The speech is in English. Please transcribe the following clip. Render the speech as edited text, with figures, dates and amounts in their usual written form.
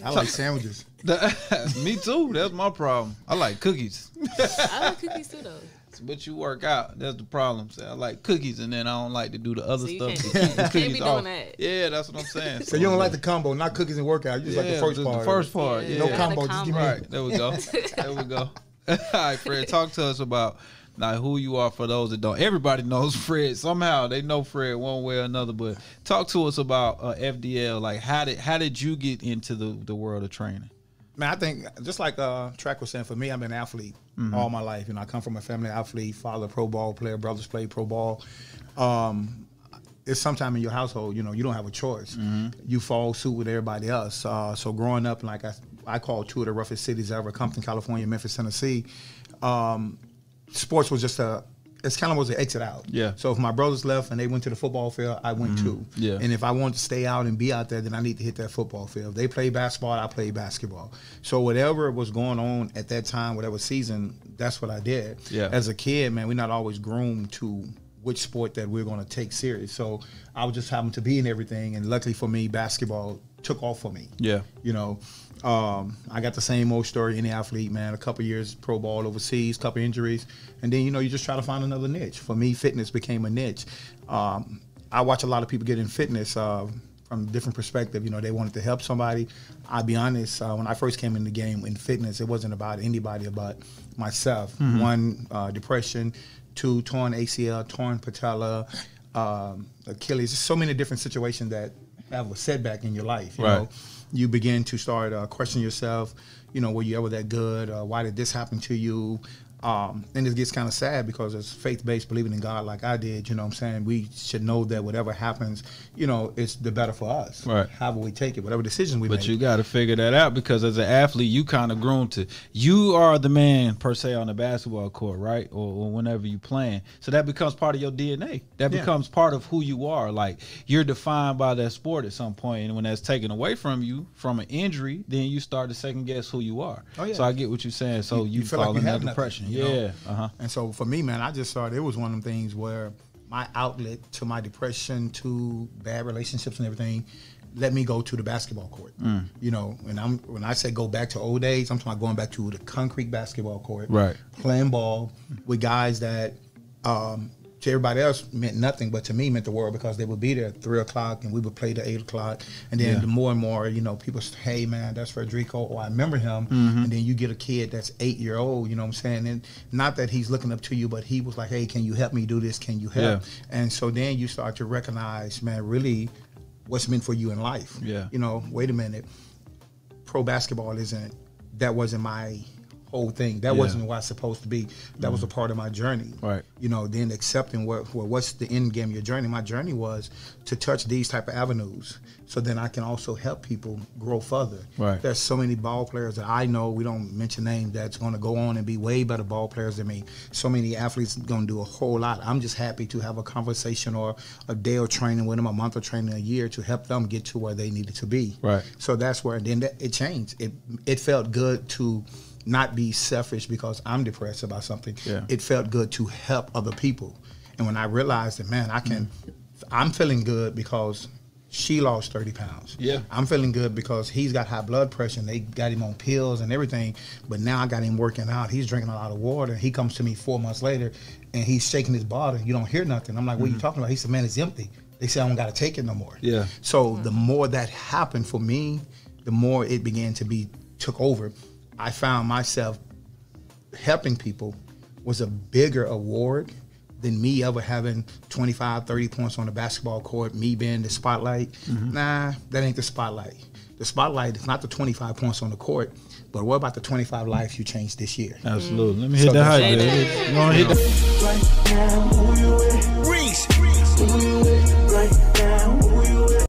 I like sandwiches. Me too. That's my problem. I like cookies. I like cookies too, though. But you work out. That's the problem. So I like cookies, and then I don't like to do the other stuff. To keep the Can't cookies be off. doing that. Yeah, that's what I'm saying. So you don't like the combo, not cookies and workout. You just like the first part. The first part. Yeah. No combo. Just give me right. There we go. There we go. All right, Fred. Talk to us about who you are for those that don't. Everybody knows Fred. Somehow they know Fred one way or another. But talk to us about FDL. Like how did you get into the world of training? Man, I think just like Track was saying, for me, I've been an athlete all my life. You know, I come from a family athlete, father pro ball player, brothers play pro ball. It's sometime in your household, you know, you don't have a choice. You follow suit with everybody else. So growing up, like I call two of the roughest cities ever, Compton, California, Memphis, Tennessee. Sports was just it's kind of was an exit out. Yeah. So if my brothers left and they went to the football field, I went too. Yeah. And if I wanted to stay out and be out there, then I need to hit that football field. If they play basketball, I play basketball. So whatever was going on at that time, whatever season, that's what I did. Yeah. As a kid, man, we're not always groomed to which sport that we're going to take serious. So I was just happened to be in everything, and luckily for me, basketball took off for me. Yeah. You know, I got the same old story, any athlete, man, a couple years pro ball overseas, couple injuries, and then, you know, you just try to find another niche. For me, fitness became a niche. I watch a lot of people get in fitness from a different perspective. You know, they wanted to help somebody. I'll be honest, when I first came in the game in fitness, it wasn't about anybody but myself. One, depression. Two, torn ACL, torn patella, Achilles. So many different situations that have a setback in your life. You know, you begin to start questioning yourself. You know, were you ever that good? Why did this happen to you? And it gets kind of sad because it's faith-based, believing in God like I did. You know what I'm saying? We should know that whatever happens, you know, it's the better for us. Right. How will we take it? Whatever decision we make. But you got to figure that out, because as an athlete, you kind of grown to, you are the man per se on the basketball court, right? Or whenever you playing. So that becomes part of your DNA. That becomes part of who you are. Like, you're defined by that sport at some point. And when that's taken away from you from an injury, then you start to second guess who you are. Oh, yeah. So I get what you're saying. So you feel fall like in you that have depression. nothing, you know? Yeah. And so for me, man, I just started, it was one of them things where my outlet to my depression, to bad relationships and everything, let me go to the basketball court. You know, and when I say go back to old days, I'm talking about going back to the concrete basketball court. Right. Playing ball with guys that to everybody else meant nothing, but to me meant the world, because they would be there at 3 o'clock and we would play to 8 o'clock. And then the more and more, you know, people say, hey, man, that's FredricO, or I remember him. And then you get a kid that's 8-year-old, you know what I'm saying? And not that he's looking up to you, but he was like, hey, can you help me do this? Can you help? And so then you start to recognize, man, really what's meant for you in life. You know, wait a minute, pro basketball that wasn't my whole thing. That wasn't what I was supposed to be. That was a part of my journey. Right. You know, then accepting what's the end game of your journey. My journey was to touch these type of avenues, so then I can also help people grow further. Right. There's so many ball players that I know, we don't mention names, that's going to go on and be way better ball players than me. So many athletes going to do a whole lot. I'm just happy to have a conversation or a day of training with them, a month of training, a year, to help them get to where they needed to be. Right. So that's where then it changed. It felt good to not be selfish because I'm depressed about something. It felt good to help other people. And when I realized that, man, I'm feeling good because she lost 30 pounds. I'm feeling good because he's got high blood pressure and they got him on pills and everything. But now I got him working out. He's drinking a lot of water. He comes to me 4 months later and he's shaking his bottle. You don't hear nothing. I'm like, what are you talking about? He said, man, it's empty. They said, I don't got to take it no more. So the more that happened for me, the more it began to be took over. I found myself helping people was a bigger award than me ever having 25, 30 points on the basketball court, me being the spotlight. Nah, that ain't the spotlight. The spotlight is not the 25 points on the court, but what about the 25 lives you changed this year? Absolutely. Let me hit that hype, baby. You want to hit that?